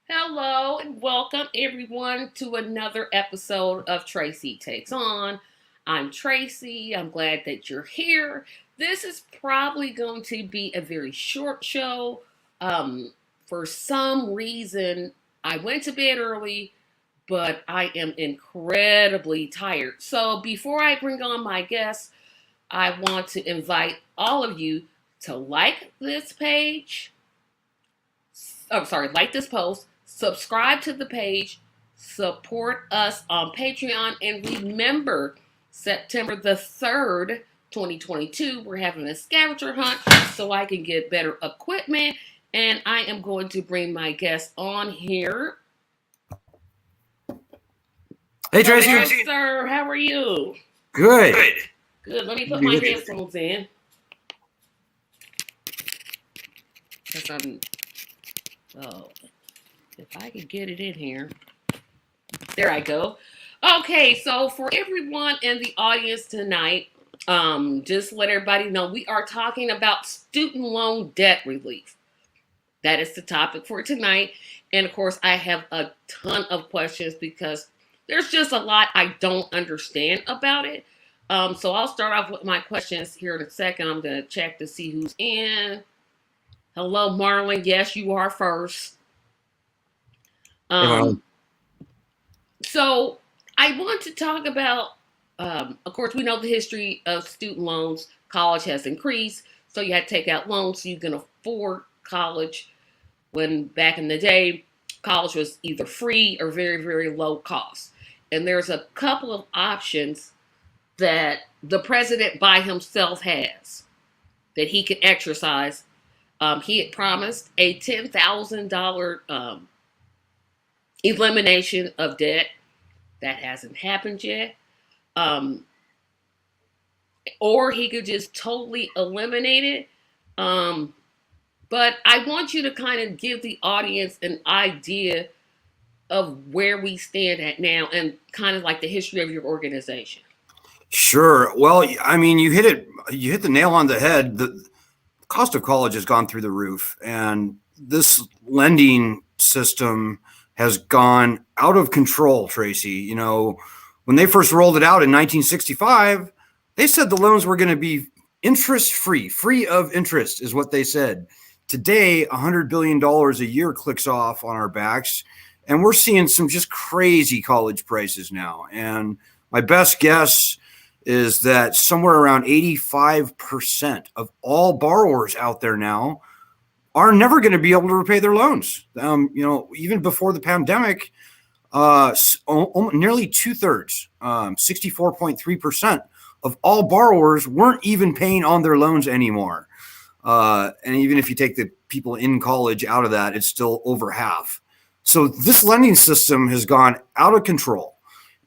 Hello and welcome everyone to another episode of Tracy Takes On. I'm Tracy. I'm glad that you're here. This is probably going to be a very short show. For some reason, I went to bed early, but I am incredibly tired. So before I bring on my guests, I want to invite all of you to like this page, like this post, subscribe to the page, support us on Patreon, and remember September the 3rd, 2022, we're having a scavenger hunt so I can get better equipment. And I am going to bring my guest on here. Hey, Tracy. Hello, sir. How are you? Good. Good. Let me put my headphones in. Oh, if I could get it in here. There I go. Okay, so for everyone in the audience tonight, just let everybody know we are talking about student loan debt relief. That is the topic for tonight. And of course, I have a ton of questions because there's just a lot I don't understand about it. So I'll start off with my questions here in a second. I'm going to check to see who's in. Hello, Marlon. Yes, you are first. So I want to talk about, of course, we know the history of student loans. College has increased, so you had to take out loans so you can afford college. When back in the day, college was either free or very, very low cost. And there's a couple of options that the president by himself has that he can exercise. He had promised a $10,000 elimination of debt. That hasn't happened yet. Or he could just totally eliminate it. But I want you to kind of give the audience an idea of where we stand at now and kind of like the history of your organization. Sure. Well, I mean, you hit the nail on the head. The cost of college has gone through the roof, and this lending system has gone out of control, Tracy. You know, when they first rolled it out in 1965, they said the loans were going to be interest-free, free of interest is what they said. Today, $100 billion a year clicks off on our backs, and we're seeing some just crazy college prices now. And my best guess is that somewhere around 85% of all borrowers out there now are never going to be able to repay their loans. Even before the pandemic, nearly 2/3, 64.3% of all borrowers weren't even paying on their loans anymore. And even if you take the people in college out of that, it's still over half. So this lending system has gone out of control.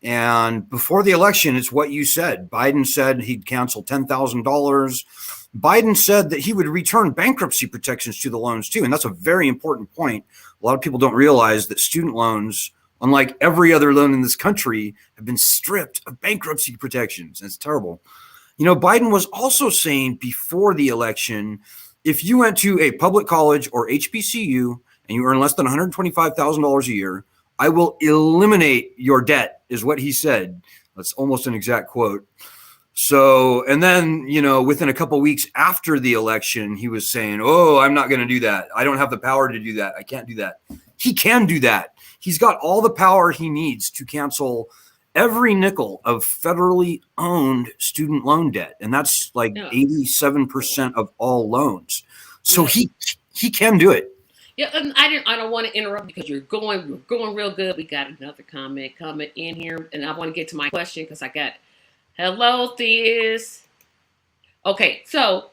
And before the election, it's what you said. Biden said he'd cancel $10,000. Biden said that he would return bankruptcy protections to the loans too. And that's a very important point. A lot of people don't realize that student loans, unlike every other loan in this country, have been stripped of bankruptcy protections. It's terrible. You know, Biden was also saying before the election, if you went to a public college or HBCU and you earn less than $125,000 a year, I will eliminate your debt, is what he said. That's almost an exact quote. So, and then, within a couple of weeks after the election, he was saying, oh, I'm not going to do that. I don't have the power to do that. I can't do that. He can do that. He's got all the power he needs to cancel every nickel of federally owned student loan debt. And that's like 87% of all loans. So he can do it. Yeah, and I don't want to interrupt because we're going real good. We got another comment coming in here, and I want to get to my question because I got hello, Theus. Okay, so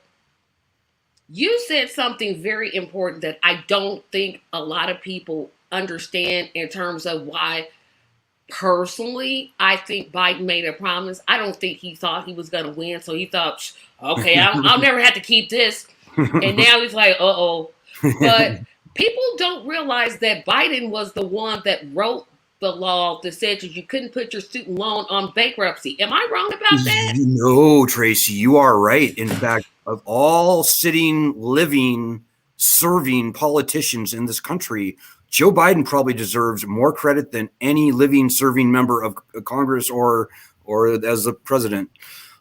you said something very important that I don't think a lot of people understand in terms of why. Personally, I think Biden made a promise. I don't think he thought he was going to win, so he thought, okay, I'll never have to keep this. And now he's like, uh-oh. But people don't realize that Biden was the one that wrote the law that said that you couldn't put your student loan on bankruptcy. Am I wrong about that? No, Tracy, you are right. In fact, of all sitting, living, serving politicians in this country, Joe Biden probably deserves more credit than any living serving member of Congress or as the president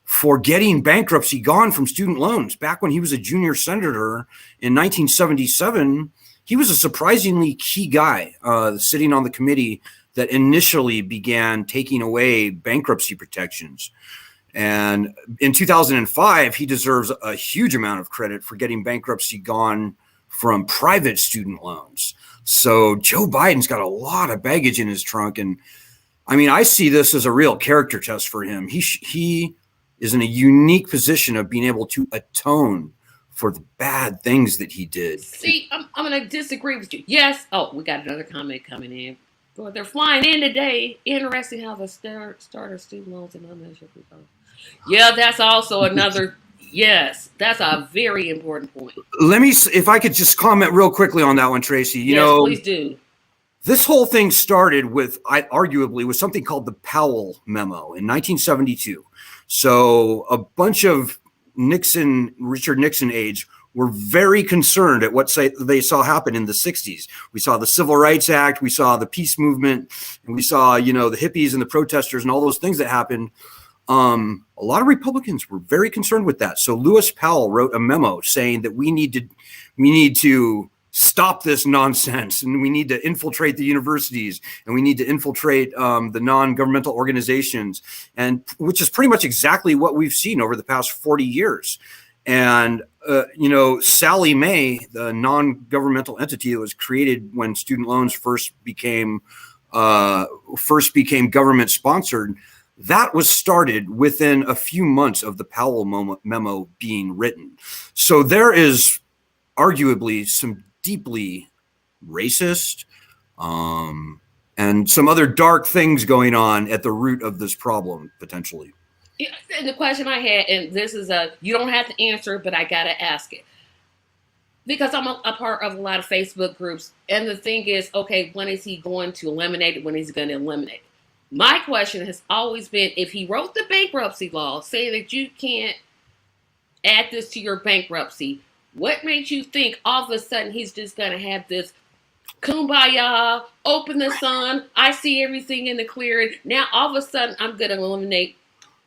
for getting bankruptcy gone from student loans. Back when he was a junior senator in 1977, he was a surprisingly key guy sitting on the committee that initially began taking away bankruptcy protections. And in 2005, he deserves a huge amount of credit for getting bankruptcy gone from private student loans. So Joe Biden's got a lot of baggage in his trunk. And I mean, I see this as a real character test for him. He is in a unique position of being able to atone for the bad things that he did. See, I'm going to disagree with you. Yes. Oh, we got another comment coming in. Well, they're flying in today. Interesting how the starter student loans and unmeasured people. Yeah, that's also another. Yes, that's a very important point. Let me, if I could just comment real quickly on that one, Tracy. You know, please do. This whole thing started with, arguably, with something called the Powell Memo in 1972. So a bunch of Richard Nixon aides were very concerned at what they saw happen in the 60s. We saw the Civil Rights Act, we saw the peace movement, and we saw, the hippies and the protesters and all those things that happened. A lot of Republicans were very concerned with that. So Lewis Powell wrote a memo saying that we need to stop this nonsense, and we need to infiltrate the universities, and we need to infiltrate the non-governmental organizations, and which is pretty much exactly what we've seen over the past 40 years. And Sallie Mae, the non-governmental entity that was created when student loans first became government sponsored, that was started within a few months of the Powell memo being written. So there is arguably some deeply racist and some other dark things going on at the root of this problem, potentially. Yeah, and the question I had, and this is you don't have to answer, but I got to ask it. Because I'm a part of a lot of Facebook groups. And the thing is, okay, when is he going to eliminate it? When is he going to eliminate it? My question has always been, if he wrote the bankruptcy law saying that you can't add this to your bankruptcy, what makes you think all of a sudden he's just going to have this kumbaya, open the sun, I see everything in the clearing. Now all of a sudden I'm going to eliminate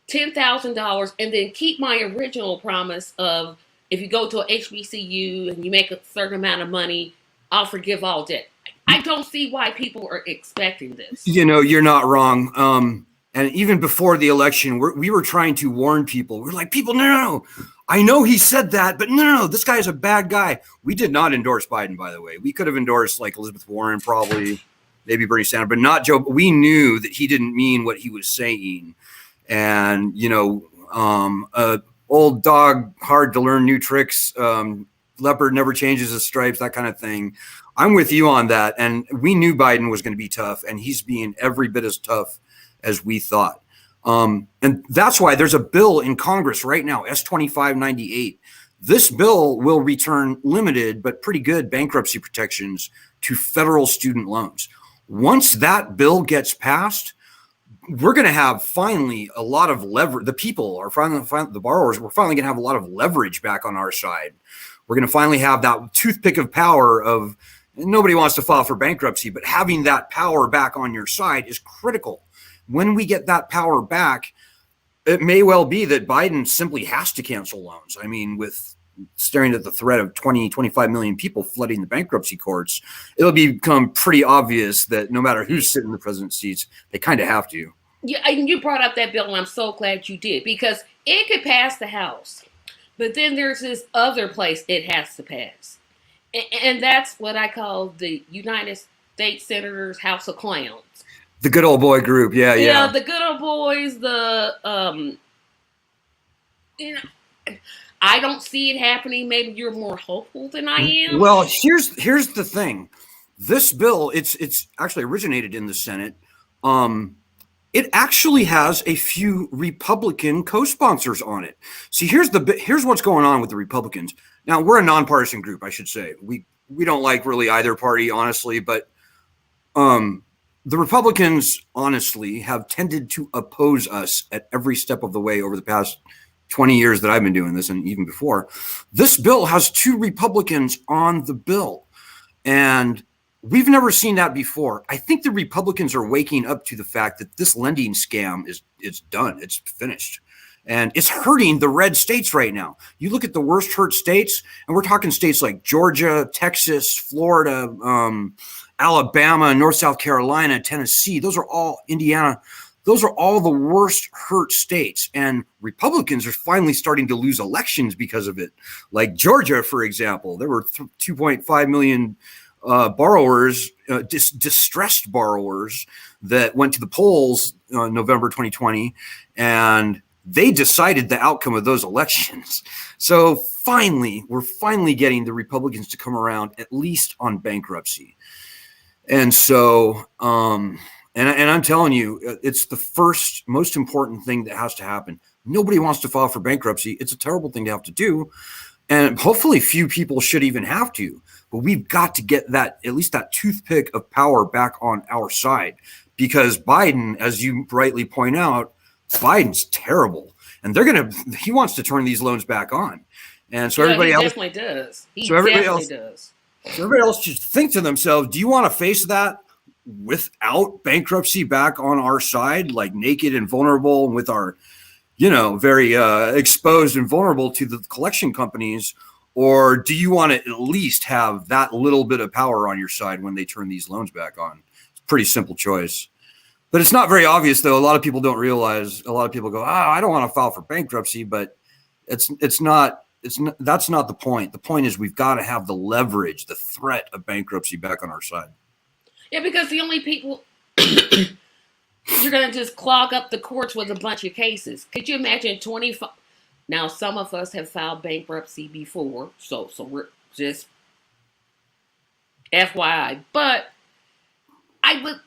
$10,000 and then keep my original promise of, if you go to a HBCU and you make a certain amount of money, I'll forgive all debt. I don't see why people are expecting this. You're not wrong. And even before the election, we were trying to warn people. We're like, people, no. I know he said that, but no, this guy's a bad guy. We did not endorse Biden, by the way. We could have endorsed like Elizabeth Warren, probably, maybe Bernie Sanders, but not Joe. We knew that he didn't mean what he was saying. And, old dog, hard to learn new tricks. Leopard never changes his stripes, that kind of thing. I'm with you on that. And we knew Biden was going to be tough, and he's being every bit as tough as we thought. And that's why there's a bill in Congress right now, S-2598. This bill will return limited but pretty good bankruptcy protections to federal student loans. Once that bill gets passed, we're going to have finally a lot of leverage. The people are the borrowers, we're finally going to have a lot of leverage back on our side. We're going to finally have that toothpick of power of, nobody wants to file for bankruptcy, but having that power back on your side is critical. When we get that power back, it may well be that Biden simply has to cancel loans. I mean, with staring at the threat of 25 million people flooding the bankruptcy courts, it'll become pretty obvious that no matter who's sitting in the president's seats, they kind of have to. Yeah, and you brought up that bill, and I'm so glad you did, because it could pass the House, but then there's this other place it has to pass. And that's what I call the United States Senators' House of Clowns. The good old boy group, yeah. Yeah, the good old boys, I don't see it happening. Maybe you're more hopeful than I am. Well, here's the thing. This bill, it's actually originated in the Senate. It actually has a few Republican co-sponsors on it. See, here's what's going on with the Republicans. Now, we're a nonpartisan group, I should say. We don't like really either party, honestly, but the Republicans, honestly, have tended to oppose us at every step of the way over the past 20 years that I've been doing this, and even before. This bill has two Republicans on the bill. And we've never seen that before. I think the Republicans are waking up to the fact that this lending scam is done. It's finished. And it's hurting the red states right now. You look at the worst hurt states, and we're talking states like Georgia, Texas, Florida, Alabama, North South Carolina, Tennessee. Those are all Indiana. Those are all the worst hurt states. And Republicans are finally starting to lose elections because of it. Like Georgia, for example, there were 2.5 million borrowers, distressed borrowers that went to the polls November 2020, and they decided the outcome of those elections. So we're finally getting the Republicans to come around, at least on bankruptcy. And so, and I'm telling you, it's the first most important thing that has to happen. Nobody wants to file for bankruptcy. It's a terrible thing to have to do. And hopefully few people should even have to. But we've got to get that, at least that toothpick of power back on our side. Because Biden, as you rightly point out, Biden's terrible. And he wants to turn these loans back on. And so everybody else definitely does. Does. So everybody else should think to themselves, do you want to face that without bankruptcy back on our side, like naked and vulnerable, and with our, very exposed and vulnerable to the collection companies? Or do you want to at least have that little bit of power on your side when they turn these loans back on? It's a pretty simple choice. But it's not very obvious, though. A lot of people don't realize. A lot of people go, I don't want to file for bankruptcy, but that's not the point. The point is we've got to have the leverage, the threat of bankruptcy back on our side. Yeah, because the only people you're going to just clog up the courts with a bunch of cases. Could you imagine 25? Now, some of us have filed bankruptcy before, so we're just FYI. But I would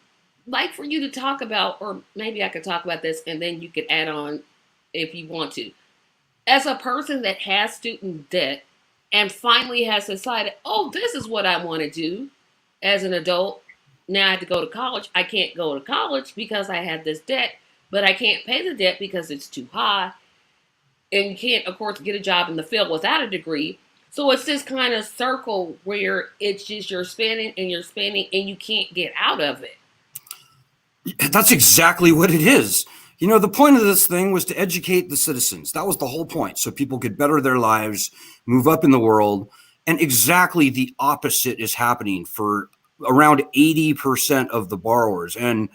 like for you to talk about, or maybe I could talk about this, and then you could add on if you want to. As a person that has student debt and finally has decided, this is what I want to do as an adult. Now I have to go to college. I can't go to college because I have this debt, but I can't pay the debt because it's too high. And you can't, of course, get a job in the field without a degree. So it's this kind of circle where it's just you're spending and you can't get out of it. That's exactly what it is. The point of this thing was to educate the citizens. That was the whole point. So people could better their lives, move up in the world. And exactly the opposite is happening for around 80% of the borrowers. And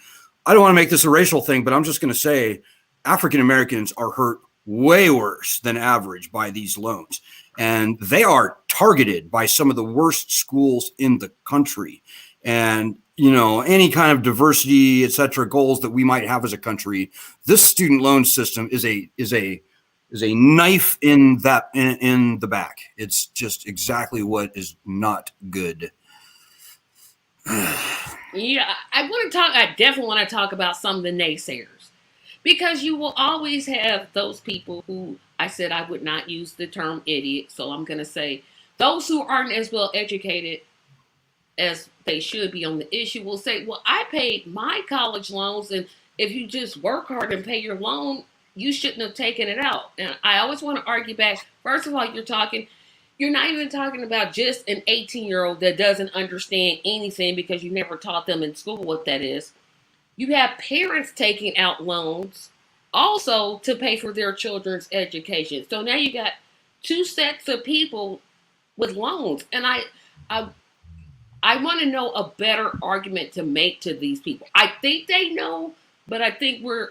I don't want to make this a racial thing, but I'm just going to say African Americans are hurt way worse than average by these loans. And they are targeted by some of the worst schools in the country. And any kind of diversity, et cetera, goals that we might have as a country, this student loan system is a knife in the back. It's just exactly what is not good. Yeah, I definitely want to talk about some of the naysayers, because you will always have those people who, I said I would not use the term idiot, so I'm going to say those who aren't as well educated as they should be on the issue will say, well, I paid my college loans, and if you just work hard and pay your loan, you shouldn't have taken it out. And I always want to argue back. First of all, you're not even talking about just an 18-year-old that doesn't understand anything because you never taught them in school what that is. You have parents taking out loans also to pay for their children's education. So now you got two sets of people with loans. And I want to know a better argument to make to these people. I think they know, but I think we're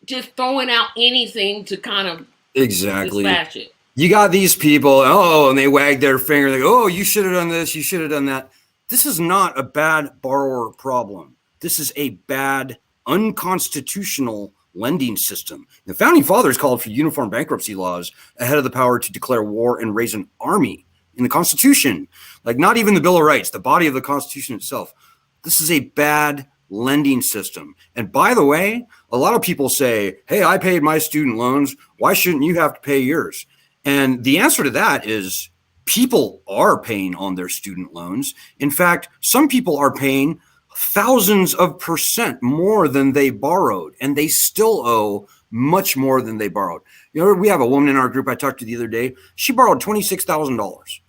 just throwing out anything to kind of dispatch it. You got these people, and they wag their finger, like, you should have done this, you should have done that. This is not a bad borrower problem. This is a bad, unconstitutional lending system. The founding fathers called for uniform bankruptcy laws ahead of the power to declare war and raise an army in the Constitution. Like, not even the Bill of Rights, the body of the Constitution itself. This is a bad lending system. And by the way, a lot of people say, hey, I paid my student loans. Why shouldn't you have to pay yours? And the answer to that is people are paying on their student loans. In fact, some people are paying thousands of % more than they borrowed, and they still owe much more than they borrowed. We have a woman in our group I talked to the other day. She borrowed $26,000.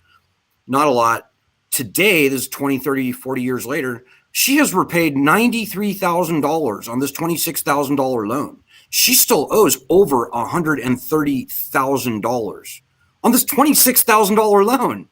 Not a lot today, this is 20, 30, 40 years later, she has repaid $93,000 on this $26,000 loan. She still owes over $130,000 on this $26,000 loan.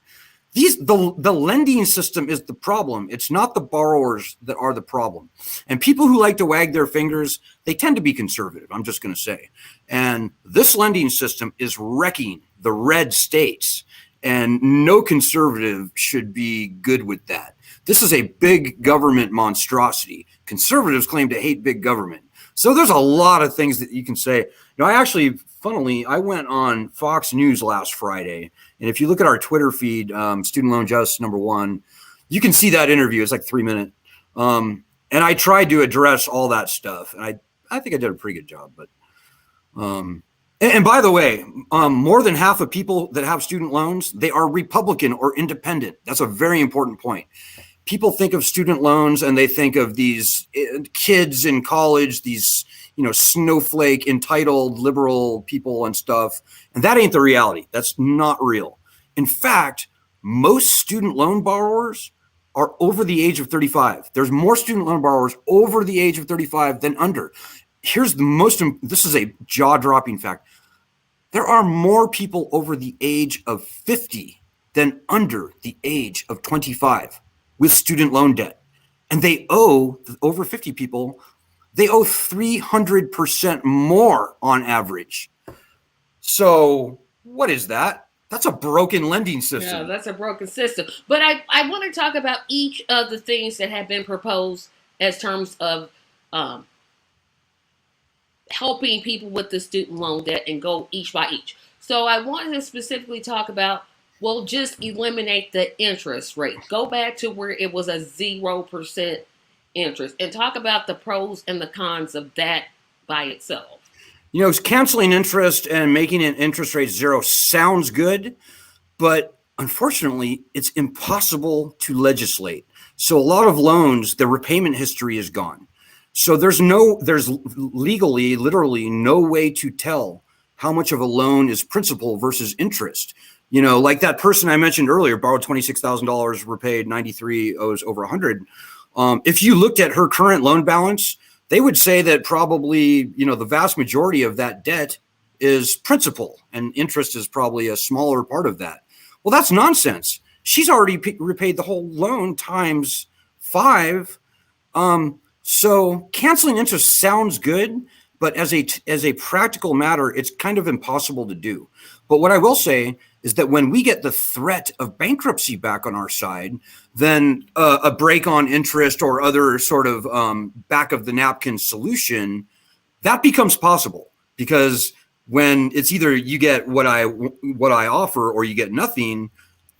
The lending system is the problem. It's not the borrowers that are the problem. And people who like to wag their fingers, they tend to be conservative, I'm just going to say. And this lending system is wrecking the red states, and no conservative should be good with that. This is a big government monstrosity. Conservatives claim to hate big government. So there's a lot of things that you can say. I actually, funnily, I went on Fox News last Friday, and if you look at our Twitter feed, Student Loan Justice #1, you can see that interview. It's like 3 minutes. And I tried to address all that stuff, and I think I did a pretty good job. But and by the way, more than half of people that have student loans, they are Republican or independent. That's a very important point. People think of student loans and they think of these kids in college, these, snowflake, entitled, liberal people and stuff. And that ain't the reality. That's not real. In fact, most student loan borrowers are over the age of 35. There's more student loan borrowers over the age of 35 than under. This is a jaw-dropping fact. There are more people over the age of 50 than under the age of 25 with student loan debt. And they owe, over 50 people, they owe 300% more on average. So what is that? That's a broken lending system. Yeah, that's a broken system. But I want to talk about each of the things that have been proposed as terms of helping people with the student loan debt and go each by each. So I wanted to specifically talk about, well, just eliminate the interest rate. Go back to where it was a 0% interest and talk about the pros and the cons of that by itself. Canceling interest and making an interest rate 0 sounds good, but unfortunately, it's impossible to legislate. So a lot of loans, the repayment history is gone. So there's legally, literally no way to tell how much of a loan is principal versus interest. Like that person I mentioned earlier, borrowed $26,000, repaid 93, owes over 100. If you looked at her current loan balance, they would say that probably, the vast majority of that debt is principal and interest is probably a smaller part of that. Well, that's nonsense. She's already repaid the whole loan times 5. So canceling interest sounds good, but as a practical matter, it's kind of impossible to do. But what I will say is that when we get the threat of bankruptcy back on our side, then a break on interest or other sort of back of the napkin solution, that becomes possible. Because when it's either you get what I offer or you get nothing,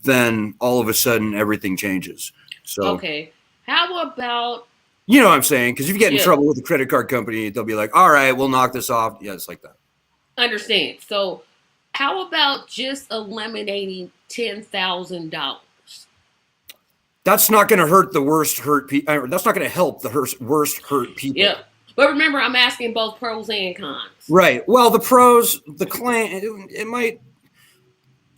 then all of a sudden everything changes. So okay, how about? You know what I'm saying? Because if you get in trouble with a credit card company, they'll be like, all right, we'll knock this off. Yeah, it's like that. Understand. So how about just eliminating $10,000? That's not going to hurt the worst hurt people. That's not going to help the worst hurt people. Yeah. But remember, I'm asking both pros and cons. Right. Well, the pros, the claim,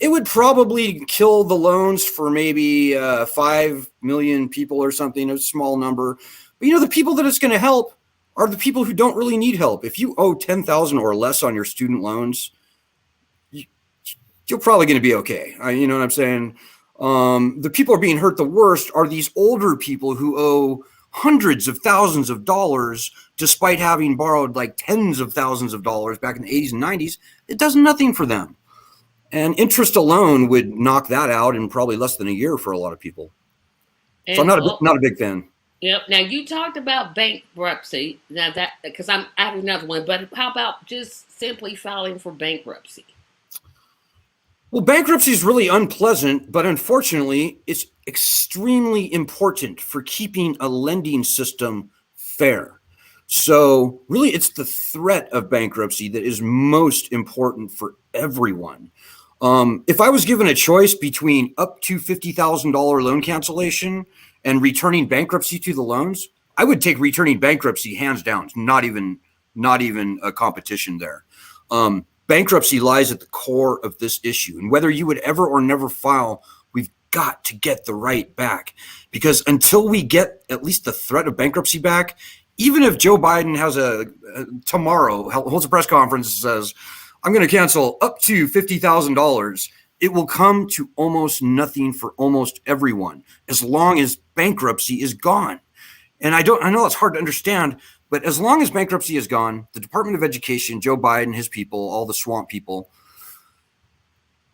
it would probably kill the loans for maybe 5 million people or something, a small number. But the people that it's going to help are the people who don't really need help. If you owe $10,000 or less on your student loans, you're probably going to be okay. You know what I'm saying? The people who are being hurt the worst are these older people who owe hundreds of thousands of dollars, despite having borrowed like tens of thousands of dollars back in the 80s and 90s. It does nothing for them. And interest alone would knock that out in probably less than a year for a lot of people. So I'm not a big fan. Yep. Now you talked about bankruptcy. Now that because I have another one, but how about just simply filing for bankruptcy? Well, bankruptcy is really unpleasant, but unfortunately, it's extremely important for keeping a lending system fair. So really, it's the threat of bankruptcy that is most important for everyone. If I was given a choice between up to $50,000 loan cancellation and returning bankruptcy to the loans, I would take returning bankruptcy hands down. It's not even a competition there. Bankruptcy lies at the core of this issue. And whether you would ever or never file, we've got to get the right back, because until we get at least the threat of bankruptcy back, even if Joe Biden has tomorrow holds a press conference and says, I'm going to cancel up to $50,000, it will come to almost nothing for almost everyone as long as bankruptcy is gone. And I know it's hard to understand, but as long as bankruptcy is gone, the Department of Education, Joe Biden, his people, all the swamp people,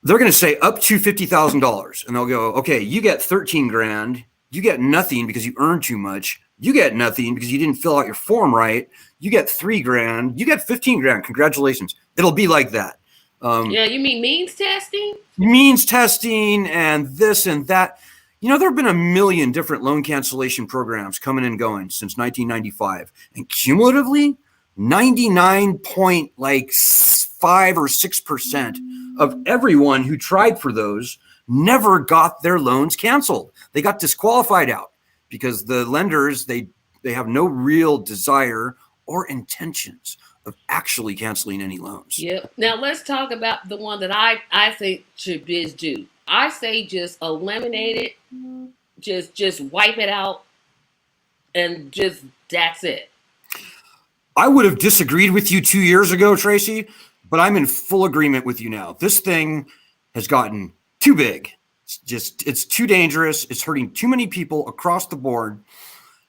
they're going to say up to $50,000, and they'll go, okay, you get 13 grand. You get nothing because you earned too much. You get nothing because you didn't fill out your form right. You get 3 grand. You get 15 grand. Congratulations. It'll be like that. Yeah, you mean means testing? Means testing and this and that. You know, there have been a million different loan cancellation programs coming and going since 1995. And cumulatively, 99.5 or 6% of everyone who tried for those never got their loans canceled. They got disqualified out because the lenders, they have no real desire or intentions of actually canceling any loans. Yep. Now let's talk about the one that I think should be due. I say just eliminate it, just wipe it out, and just that's it. I would have disagreed with you 2 years ago, Tracy, but I'm in full agreement with you now. This thing has gotten too big. It's too dangerous. It's hurting too many people across the board.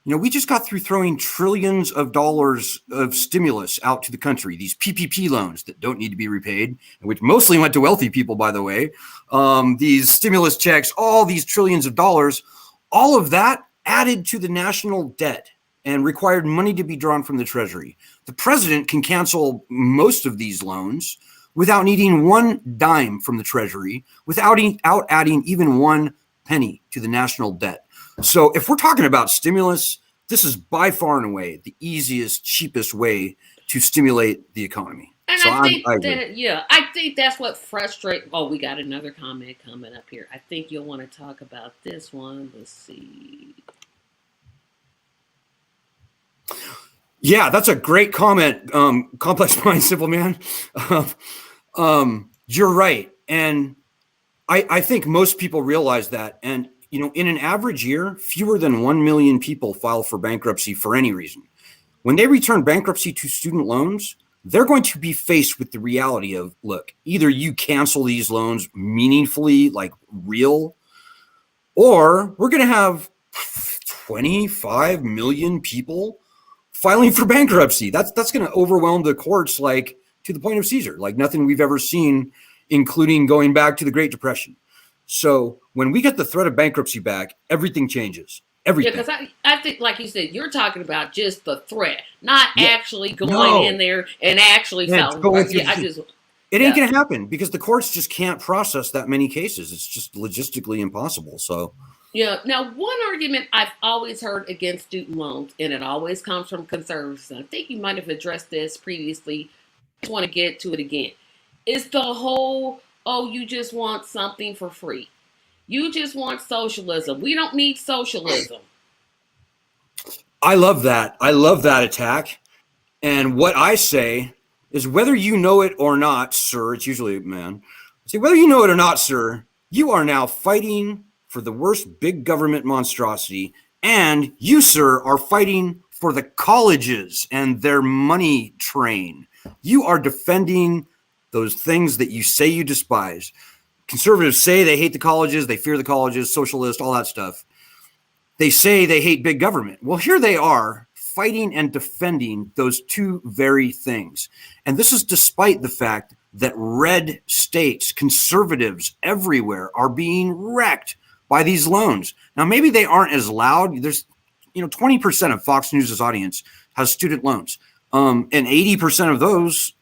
You know, we just got through throwing trillions of dollars of stimulus out to the country, these PPP loans that don't need to be repaid, which mostly went to wealthy people, by the way. These stimulus checks, all these trillions of dollars, all of that added to the national debt and required money to be drawn from the Treasury. The president can cancel most of these loans without needing one dime from the Treasury, without adding even one penny to the national debt. So if we're talking about stimulus, this is by far and away the easiest, cheapest way to stimulate the economy. And so I think I think that's what frustrates. Oh, we got another comment coming up here. I think you'll want to talk about this one. Let's see. Yeah, that's a great comment. Complex mind, simple man. You're right. And I think most people realize that. And, you know, in an average year, fewer than 1 million people file for bankruptcy for any reason. When they return bankruptcy to student loans, they're going to be faced with the reality of, look, either you cancel these loans meaningfully, like real, or we're going to have 25 million people filing for bankruptcy. That's going to overwhelm the courts, like to the point of seizure, like nothing we've ever seen, including going back to the Great Depression. So when we get the threat of bankruptcy back, everything changes. Everything. Yeah, because I think, like you said, you're talking about just the threat, not actually going in there and actually filing. It ain't going to happen because the courts just can't process that many cases. It's just logistically impossible. So. Yeah. Now, one argument I've always heard against student loans, and it always comes from conservatives, and I think you might have addressed this previously. I just want to get to it again. Is the whole, oh, you just want something for free. You just want socialism. We don't need socialism. I love that. I love that attack. And what I say is whether you know it or not, sir, it's usually a man. See, whether you know it or not, sir, you are now fighting for the worst big government monstrosity. And you, sir, are fighting for the colleges and their money train. You are defending those things that you say you despise. Conservatives say they hate the colleges, they fear the colleges, socialist, all that stuff. They say they hate big government. Well, here they are fighting and defending those two very things. And this is despite the fact that red states, conservatives everywhere are being wrecked by these loans. Now, maybe they aren't as loud. There's, 20% of Fox News' audience has student loans. And 80% of those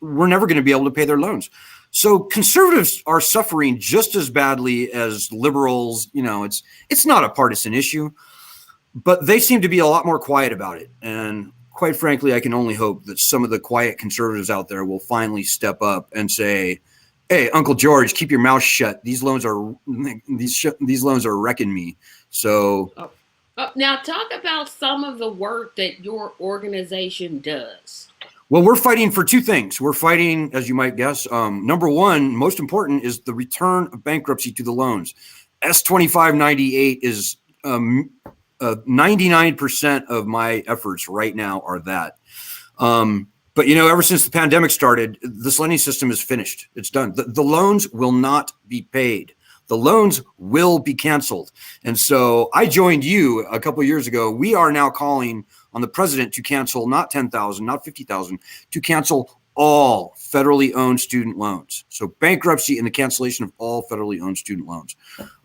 we're never going to be able to pay their loans. So conservatives are suffering just as badly as liberals. It's not a partisan issue, but they seem to be a lot more quiet about it. And quite frankly, I can only hope that some of the quiet conservatives out there will finally step up and say, hey, Uncle George, keep your mouth shut. These loans are wrecking me. So now talk about some of the work that your organization does. Well, we're fighting for two things. We're fighting, as you might guess, number one, most important, is the return of bankruptcy to the loans. S2598 is 99% of my efforts right now are that. But ever since the pandemic started, this lending system is finished. It's done. The loans will not be paid. The loans will be canceled. And so I joined you a couple of years ago. We are now calling on the president to cancel not 10,000, not 50,000, to cancel all federally owned student loans. So bankruptcy and the cancellation of all federally owned student loans.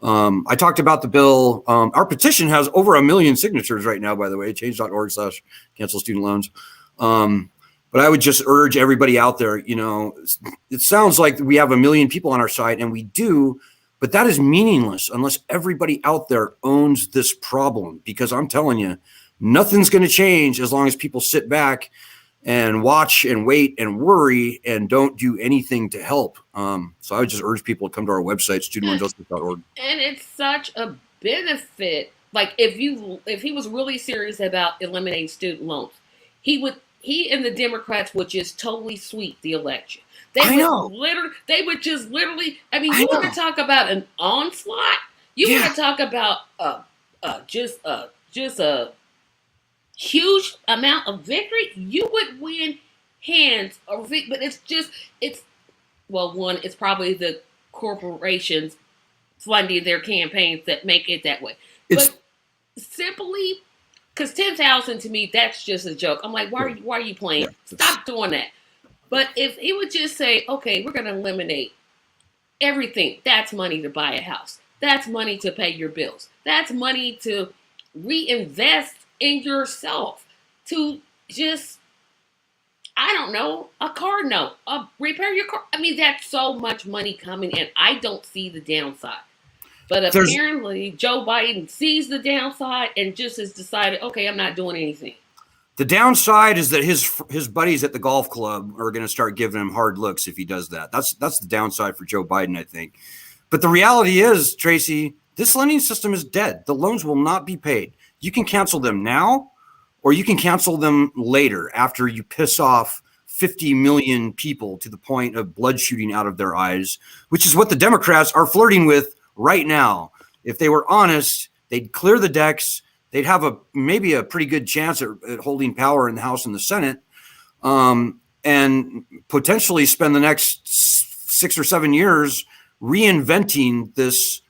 I talked about the bill. Our petition has over 1 million signatures right now, by the way, change.org/cancel student loans. But I would just urge everybody out there, it sounds like we have 1 million people on our side, and we do, but that is meaningless unless everybody out there owns this problem, because I'm telling you, nothing's going to change as long as people sit back and watch and wait and worry and don't do anything to help. So I would just urge people to come to our website, studentloanjustice.org. And it's such a benefit. Like if he was really serious about eliminating student loans, he and the Democrats would just totally sweep the election. They would just literally. I mean, you want to talk about an onslaught? You want to talk about just a huge amount of victory? You would win hands over. But it's probably the corporations funding their campaigns that make it that way. But simply. Because 10,000 to me, that's just a joke. I'm like, why are you playing? Yeah. Stop doing that. But if he would just say, okay, we're going to eliminate everything. That's money to buy a house. That's money to pay your bills. That's money to reinvest in yourself. To just, I don't know, a car note, repair your car. I mean, that's so much money coming in. I don't see the downside. But apparently, Joe Biden sees the downside and just has decided, okay, I'm not doing anything. The downside is that his buddies at the golf club are going to start giving him hard looks if he does that. That's the downside for Joe Biden, I think. But the reality is, Tracy, this lending system is dead. The loans will not be paid. You can cancel them now, or you can cancel them later after you piss off 50 million people to the point of blood shooting out of their eyes, which is what the Democrats are flirting with right now. If they were honest, they'd clear the decks. They'd have maybe a pretty good chance at holding power in the House and the Senate, and potentially spend the next 6 or 7 years reinventing this,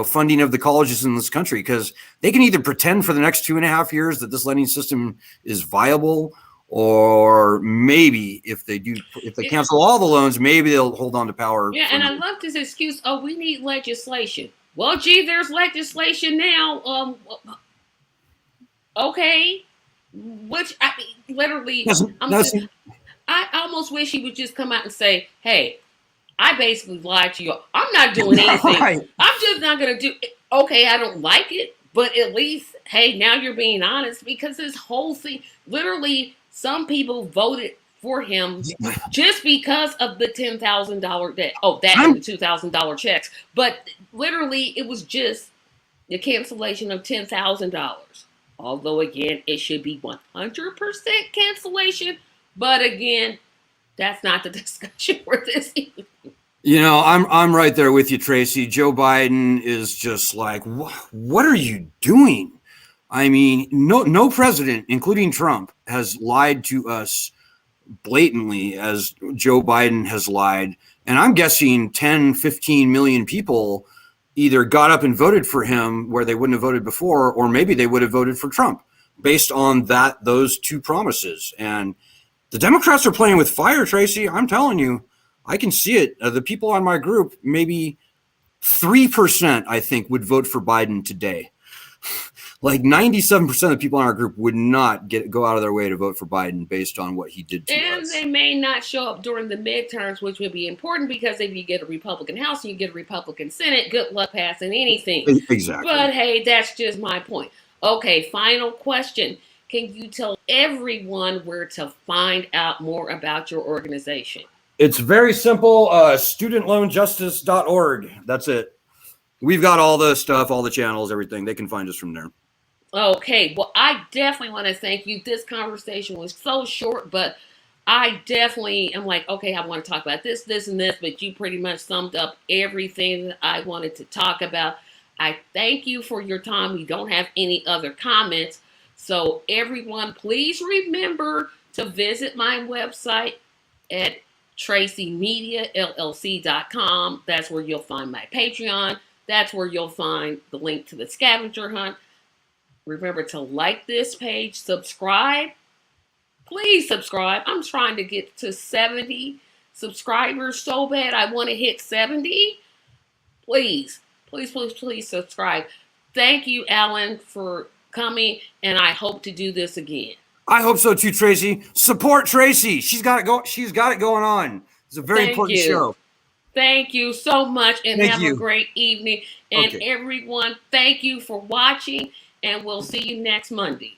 funding of the colleges in this country. Because they can either pretend for the next 2.5 years that this lending system is viable, or maybe if they cancel all the loans, maybe they'll hold on to power. Yeah, and I love this excuse. Oh, we need legislation. Well, gee, there's legislation now. Okay, which I mean, literally, I almost wish he would just come out and say, "Hey, I basically lied to you. I'm not doing anything. Right. I'm just not going to do it. Okay, I don't like it, but at least, hey, now you're being honest." Because this whole thing, literally. Some people voted for him just because of the $10,000 debt. Oh, that and the $2,000 checks. But literally, it was just the cancellation of $10,000. Although, again, it should be 100% cancellation. But again, that's not the discussion for this evening. I'm right there with you, Tracy. Joe Biden is just like, what are you doing? I mean, no president, including Trump, has lied to us blatantly as Joe Biden has lied. And I'm guessing 10, 15 million people either got up and voted for him where they wouldn't have voted before, or maybe they would have voted for Trump based on those two promises. And the Democrats are playing with fire, Tracy. I'm telling you, I can see it. The people on my group, maybe 3%, I think, would vote for Biden today. Like 97% of the people in our group would not go out of their way to vote for Biden based on what he did to us. And they may not show up during the midterms, which would be important because if you get a Republican House and you get a Republican Senate, good luck passing anything. Exactly. But hey, that's just my point. Okay, final question. Can you tell everyone where to find out more about your organization? It's very simple. Studentloanjustice.org. That's it. We've got all the stuff, all the channels, everything. They can find us from there. Okay, well, I definitely want to thank you. This conversation was so short, but I definitely am like, okay, I want to talk about this, and this, but you pretty much summed up everything that I wanted to talk about. I thank you for your time. We don't have any other comments. So everyone, please remember to visit my website at tracymediallc.com. That's where you'll find my Patreon. That's where you'll find the link to the scavenger hunt. Remember to like this page, subscribe. Please subscribe. I'm trying to get to 70 subscribers so bad. I want to hit 70. Please, please, please, please subscribe. Thank you, Alan, for coming, and I hope to do this again. I hope so too, Tracy. Support Tracy. She's got it going on. It's a very important show. Thank you so much, and have a great evening. And everyone, thank you for watching, and we'll see you next Monday.